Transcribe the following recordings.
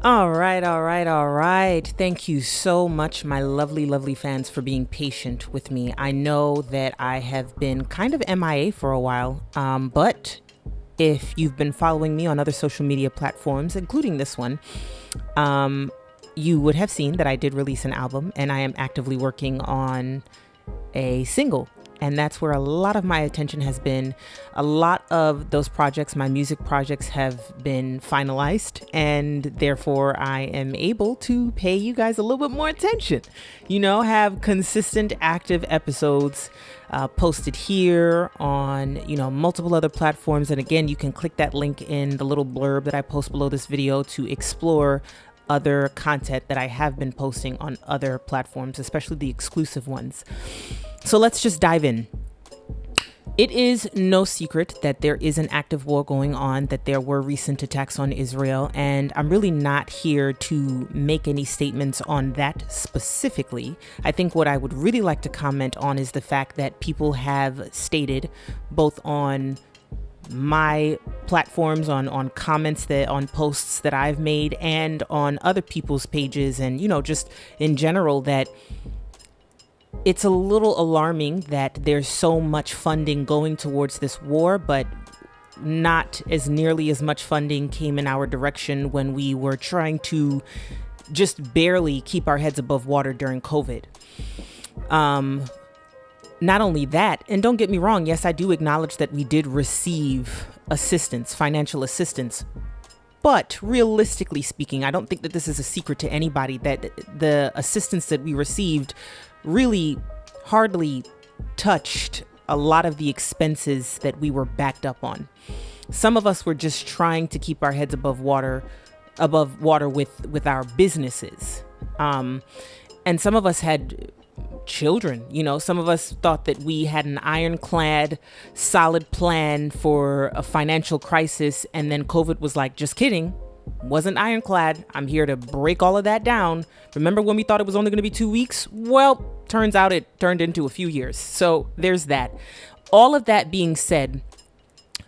All right. Thank you so much, my lovely, lovely fans, for being patient with me. I know that I have been kind of MIA for a while, but if you've been following me on other social media platforms, including this one, you would have seen that I did release an album, and I am actively working on a single. And that's where a lot of my attention has been. A lot of those projects, my music projects, have been finalized, and therefore I am able to pay you guys a little bit more attention. Have consistent, active episodes posted here on, multiple other platforms. And again, you can click that link in the little blurb that I post below this video to explore other content that I have been posting on other platforms, especially the exclusive ones. So let's just dive in. It is no secret that there is an active war going on, that there were recent attacks on Israel, and I'm really not here to make any statements on that specifically. I think what I would really like to comment on is the fact that people have stated, both on my platforms, on comments on posts that I've made, and on other people's pages, and just in general, that it's a little alarming that there's so much funding going towards this war, but not as nearly as much funding came in our direction when we were trying to just barely keep our heads above water during COVID. Not only that, and don't get me wrong, yes, I do acknowledge that we did receive assistance, financial assistance. But realistically speaking, I don't think that this is a secret to anybody that the assistance that we received really hardly touched a lot of the expenses that we were backed up on. Some of us were just trying to keep our heads above water with our businesses. And some of us had children. Some of us thought that we had an ironclad, solid plan for a financial crisis, and then COVID was like, just kidding, wasn't ironclad. I'm here to break all of that down. Remember when we thought it was only going to be 2 weeks? Well, turns out it turned into a few years. So there's that. All of that being said,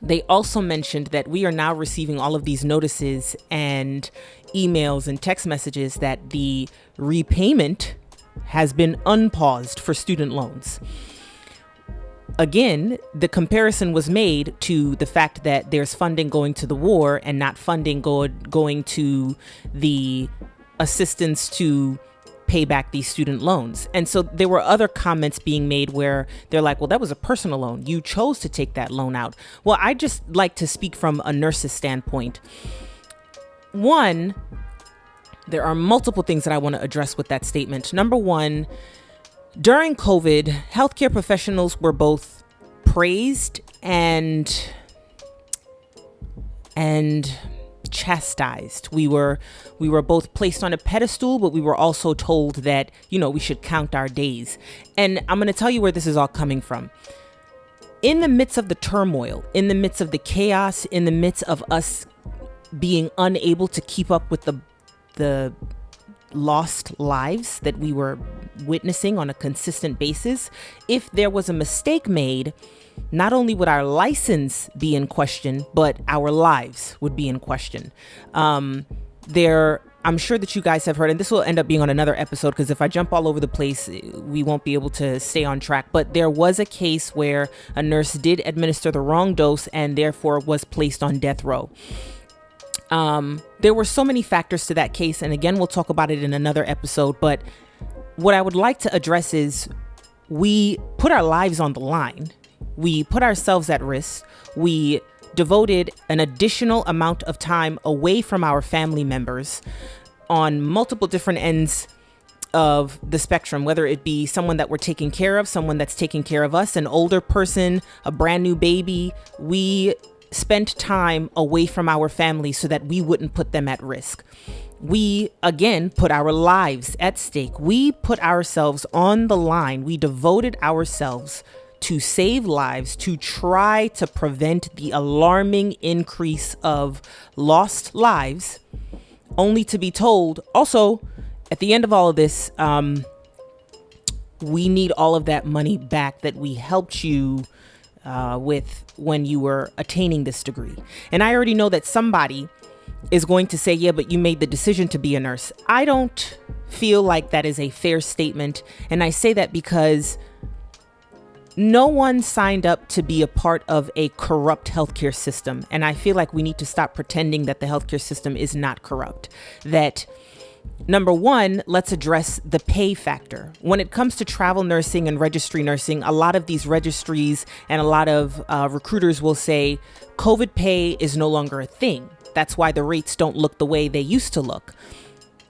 they also mentioned that we are now receiving all of these notices and emails and text messages that the repayment has been unpaused for student loans. Again, the comparison was made to the fact that there's funding going to the war and not funding going to the assistance to pay back these student loans. And so there were other comments being made where they're like, well, that was a personal loan. You chose to take that loan out. Well, I just like to speak from a nurse's standpoint. One, there are multiple things that I want to address with that statement. Number one, during COVID, healthcare professionals were both praised and chastised. We were both placed on a pedestal, but we were also told that, we should count our days. And I'm going to tell you where this is all coming from. In the midst of the turmoil, in the midst of the chaos, in the midst of us being unable to keep up with the lost lives that we were witnessing on a consistent basis, if there was a mistake made, not only would our license be in question, but our lives would be in question. I'm sure that you guys have heard, and this will end up being on another episode, because if I jump all over the place, we won't be able to stay on track. But there was a case where a nurse did administer the wrong dose and therefore was placed on death row. There were so many factors to that case, and again, we'll talk about it in another episode, but what I would like to address is we put our lives on the line. We put ourselves at risk. We devoted an additional amount of time away from our family members on multiple different ends of the spectrum, whether it be someone that we're taking care of, someone that's taking care of us, an older person, a brand new baby. We spent time away from our family so that we wouldn't put them at risk. We, again, put our lives at stake. We put ourselves on the line. We devoted ourselves to save lives, to try to prevent the alarming increase of lost lives, only to be told, also, at the end of all of this, we need all of that money back that we helped you with when you were attaining this degree. And I already know that somebody is going to say, yeah, but you made the decision to be a nurse. I don't feel like that is a fair statement. And I say that because no one signed up to be a part of a corrupt healthcare system. And I feel like we need to stop pretending that the healthcare system is not corrupt. That, number one, let's address the pay factor. When it comes to travel nursing and registry nursing, a lot of these registries and a lot of recruiters will say COVID pay is no longer a thing. That's why the rates don't look the way they used to look.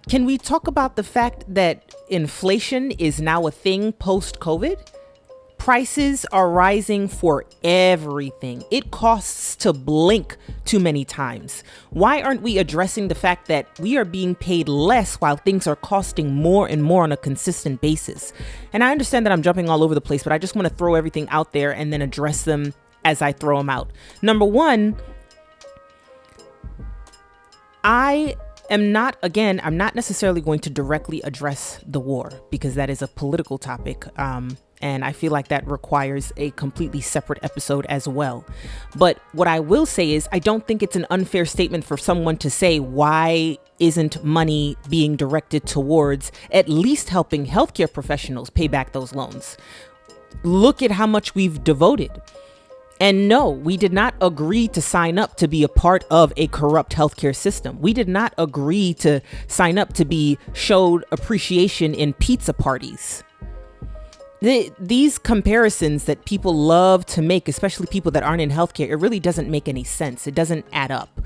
Can we talk about the fact that inflation is now a thing post-COVID? Prices are rising for everything. It costs to blink too many times. Why aren't we addressing the fact that we are being paid less while things are costing more and more on a consistent basis? And I understand that I'm jumping all over the place, but I just want to throw everything out there and then address them as I throw them out. Number one, I'm not necessarily going to directly address the war because that is a political topic. And I feel like that requires a completely separate episode as well. But what I will say is I don't think it's an unfair statement for someone to say, why isn't money being directed towards at least helping healthcare professionals pay back those loans? Look at how much we've devoted. And no, we did not agree to sign up to be a part of a corrupt healthcare system. We did not agree to sign up to be showed appreciation in pizza parties. These comparisons that people love to make, especially people that aren't in healthcare, it really doesn't make any sense. It doesn't add up.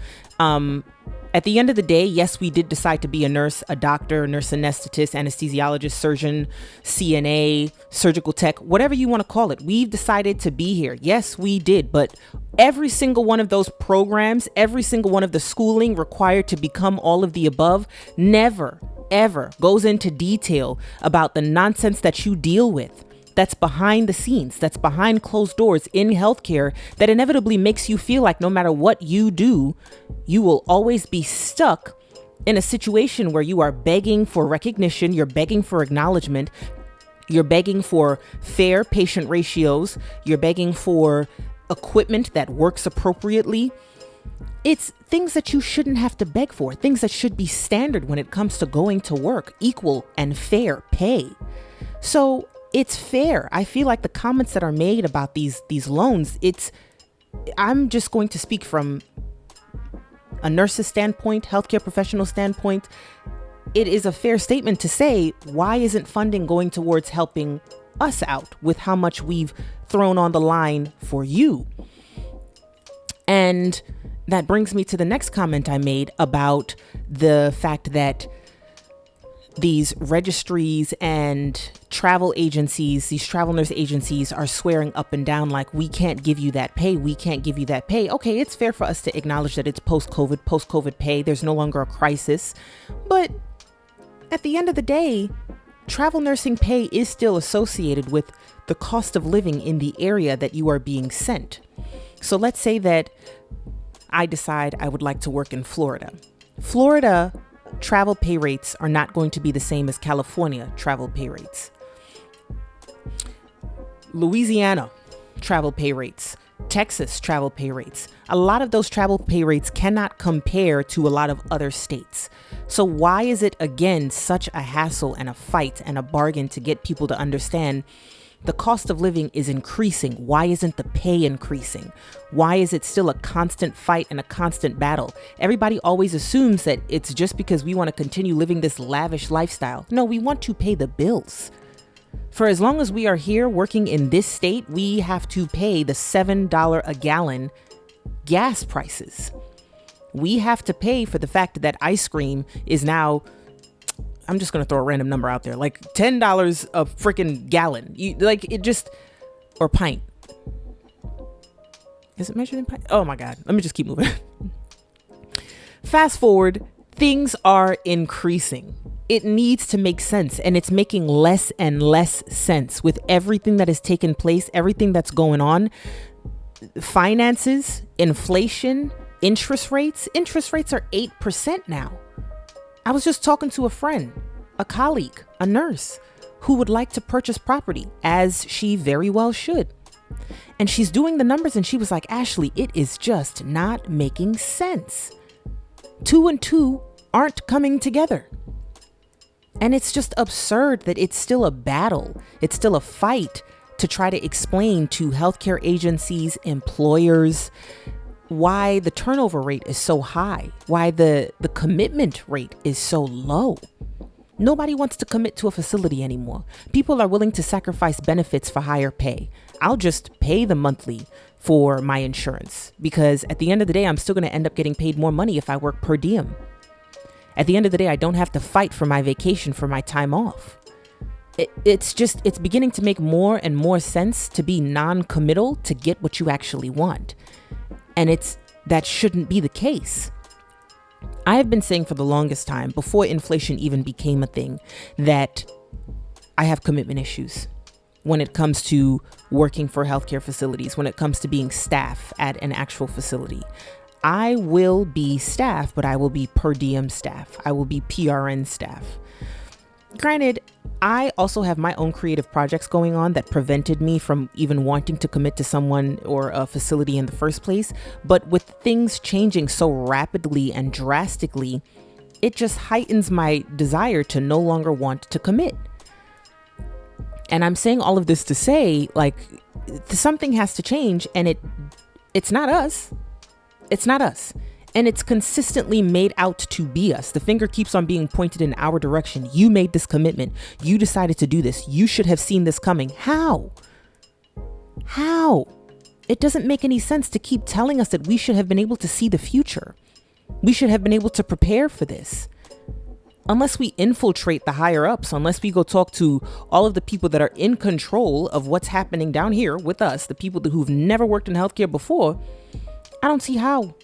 At the end of the day, yes, we did decide to be a nurse, a doctor, nurse anesthetist, anesthesiologist, surgeon, CNA, surgical tech, whatever you want to call it. We've decided to be here. Yes, we did. But every single one of those programs, every single one of the schooling required to become all of the above, never, ever goes into detail about the nonsense that you deal with. That's behind the scenes, that's behind closed doors in healthcare, that inevitably makes you feel like no matter what you do, you will always be stuck in a situation where you are begging for recognition, you're begging for acknowledgement, you're begging for fair patient ratios, you're begging for equipment that works appropriately. It's things that you shouldn't have to beg for, things that should be standard when it comes to going to work, equal and fair pay. So it's fair. I feel like the comments that are made about these loans, I'm just going to speak from a nurse's standpoint, healthcare professional standpoint. It is a fair statement to say, why isn't funding going towards helping us out with how much we've thrown on the line for you? And that brings me to the next comment I made about the fact that these registries and travel agencies, these travel nurse agencies are swearing up and down like, we can't give you that pay. We can't give you that pay. Okay, it's fair for us to acknowledge that it's post-COVID pay. There's no longer a crisis. But at the end of the day, travel nursing pay is still associated with the cost of living in the area that you are being sent. So let's say that I decide I would like to work in Florida. Florida travel pay rates are not going to be the same as California travel pay rates. Louisiana travel pay rates, Texas travel pay rates. A lot of those travel pay rates cannot compare to a lot of other states. So why is it, again, such a hassle and a fight and a bargain to get people to understand the cost of living is increasing? Why isn't the pay increasing? Why is it still a constant fight and a constant battle? Everybody always assumes that it's just because we want to continue living this lavish lifestyle. No, we want to pay the bills. For as long as we are here working in this state, we have to pay the $7 a gallon gas prices. We have to pay for the fact that ice cream is now, I'm just going to throw a random number out there, like $10 a freaking gallon. Or pint. Is it measured in pint? Oh my God. Let me just keep moving. Fast forward, things are increasing. It needs to make sense, and it's making less and less sense with everything that has taken place, everything that's going on. Finances, inflation, interest rates. Interest rates are 8% now. I was just talking to a friend, a colleague, a nurse who would like to purchase property, as she very well should. And she's doing the numbers and she was like, Ashley, it is just not making sense. Two and two aren't coming together. And it's just absurd that it's still a battle. It's still a fight to try to explain to healthcare agencies, employers, why the turnover rate is so high, why the commitment rate is so low. Nobody wants to commit to a facility anymore. People are willing to sacrifice benefits for higher pay. I'll just pay the monthly for my insurance because at the end of the day, I'm still going to end up getting paid more money if I work per diem. At the end of the day, I don't have to fight for my vacation, for my time off. It's beginning to make more and more sense to be non-committal to get what you actually want. And that shouldn't be the case. I have been saying for the longest time, before inflation even became a thing, that I have commitment issues when it comes to working for healthcare facilities, when it comes to being staff at an actual facility. I will be staff, but I will be per diem staff. I will be PRN staff. Granted, I also have my own creative projects going on that prevented me from even wanting to commit to someone or a facility in the first place. But with things changing so rapidly and drastically, it just heightens my desire to no longer want to commit. And I'm saying all of this to say, like, something has to change, and it's not us. It's not us. And it's consistently made out to be us. The finger keeps on being pointed in our direction. You made this commitment. You decided to do this. You should have seen this coming. How? It doesn't make any sense to keep telling us that we should have been able to see the future. We should have been able to prepare for this. Unless we infiltrate the higher ups, unless we go talk to all of the people that are in control of what's happening down here with us, the people who've never worked in healthcare before, I don't see how.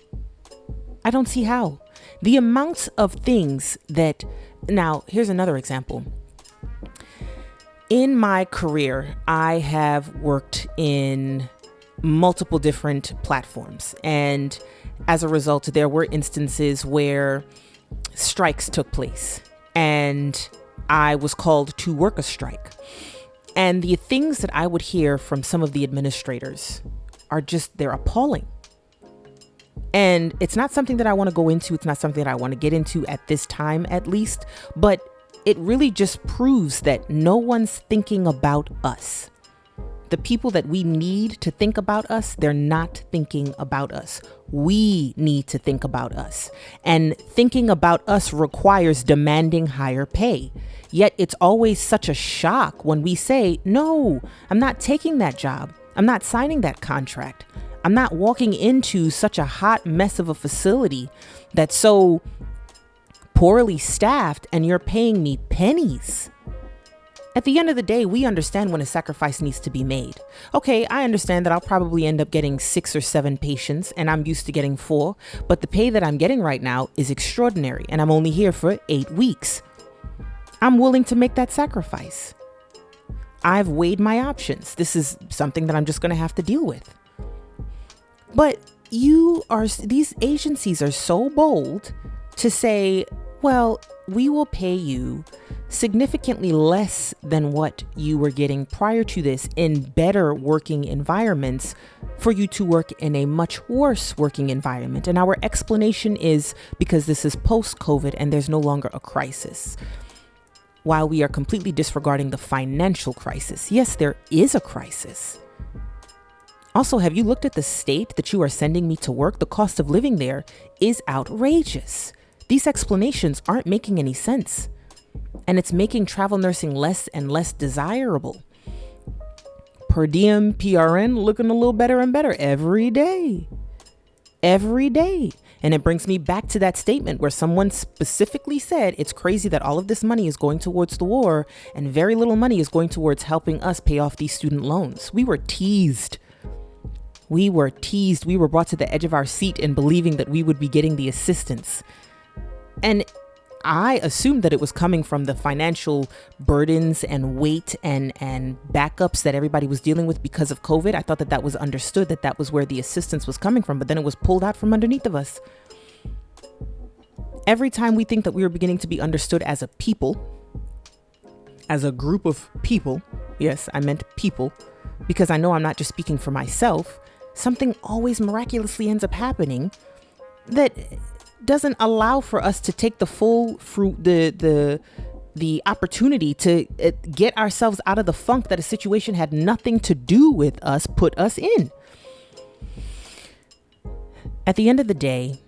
The amounts of things that, now here's another example. In my career, I have worked in multiple different platforms. And as a result, there were instances where strikes took place and I was called to work a strike. And the things that I would hear from some of the administrators are they're appalling. And it's not something that I want to go into. It's not something that I want to get into at this time, at least. But it really just proves that no one's thinking about us. The people that we need to think about us, they're not thinking about us. We need to think about us. And thinking about us requires demanding higher pay. Yet it's always such a shock when we say, no, I'm not taking that job. I'm not signing that contract. I'm not walking into such a hot mess of a facility that's so poorly staffed and you're paying me pennies. At the end of the day, we understand when a sacrifice needs to be made. Okay, I understand that I'll probably end up getting 6 or 7 patients and I'm used to getting 4, but the pay that I'm getting right now is extraordinary and I'm only here for 8 weeks. I'm willing to make that sacrifice. I've weighed my options. This is something that I'm just going to have to deal with. But these agencies are so bold to say, well, we will pay you significantly less than what you were getting prior to this in better working environments for you to work in a much worse working environment. And our explanation is because this is post-COVID and there's no longer a crisis. While we are completely disregarding the financial crisis. Yes, there is a crisis. Also, have you looked at the state that you are sending me to work? The cost of living there is outrageous. These explanations aren't making any sense. And it's making travel nursing less and less desirable. Per diem PRN looking a little better and better every day. Every day. And it brings me back to that statement where someone specifically said it's crazy that all of this money is going towards the war and very little money is going towards helping us pay off these student loans. We were teased. We were brought to the edge of our seat in believing that we would be getting the assistance. And I assumed that it was coming from the financial burdens and weight and backups that everybody was dealing with because of COVID. I thought that was understood, that was where the assistance was coming from, but then it was pulled out from underneath of us. Every time we think that we are beginning to be understood as a people, as a group of people, yes, I meant people, because I know I'm not just speaking for myself, something always miraculously ends up happening that doesn't allow for us to take the full fruit, the opportunity to get ourselves out of the funk that a situation had nothing to do with us put us in. At the end of the day,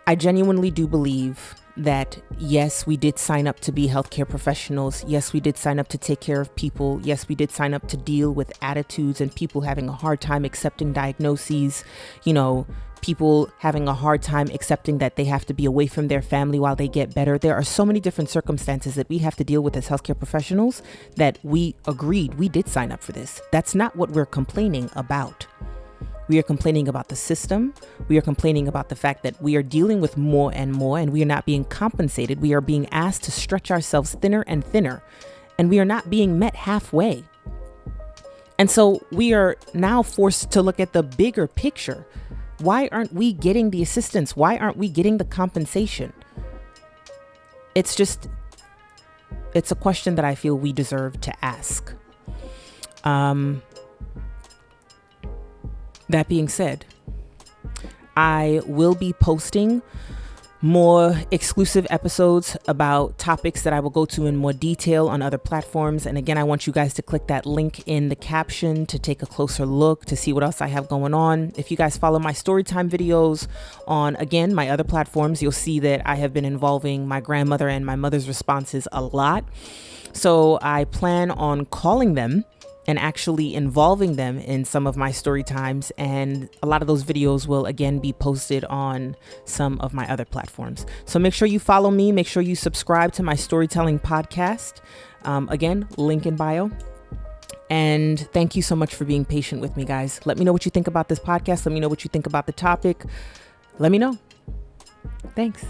I genuinely do believe that, yes, we did sign up to be healthcare professionals. Yes, we did sign up to take care of people. Yes, we did sign up to deal with attitudes and people having a hard time accepting diagnoses, people having a hard time accepting that they have to be away from their family while they get better. There are so many different circumstances that we have to deal with as healthcare professionals that we agreed we did sign up for this. That's not what we're complaining about. We are complaining about the system. We are complaining about the fact that we are dealing with more and more and we are not being compensated. We are being asked to stretch ourselves thinner and thinner, and we are not being met halfway. And so we are now forced to look at the bigger picture. Why aren't we getting the assistance? Why aren't we getting the compensation? It's a question that I feel we deserve to ask. That being said, I will be posting more exclusive episodes about topics that I will go to in more detail on other platforms. And again, I want you guys to click that link in the caption to take a closer look, to see what else I have going on. If you guys follow my StoryTime videos on, again, my other platforms, you'll see that I have been involving my grandmother and my mother's responses a lot. So I plan on calling them and actually involving them in some of my story times. And a lot of those videos will again be posted on some of my other platforms. So make sure you follow me. Make sure you subscribe to my storytelling podcast. Again, link in bio. And thank you so much for being patient with me, guys. Let me know what you think about this podcast. Let me know what you think about the topic. Let me know. Thanks.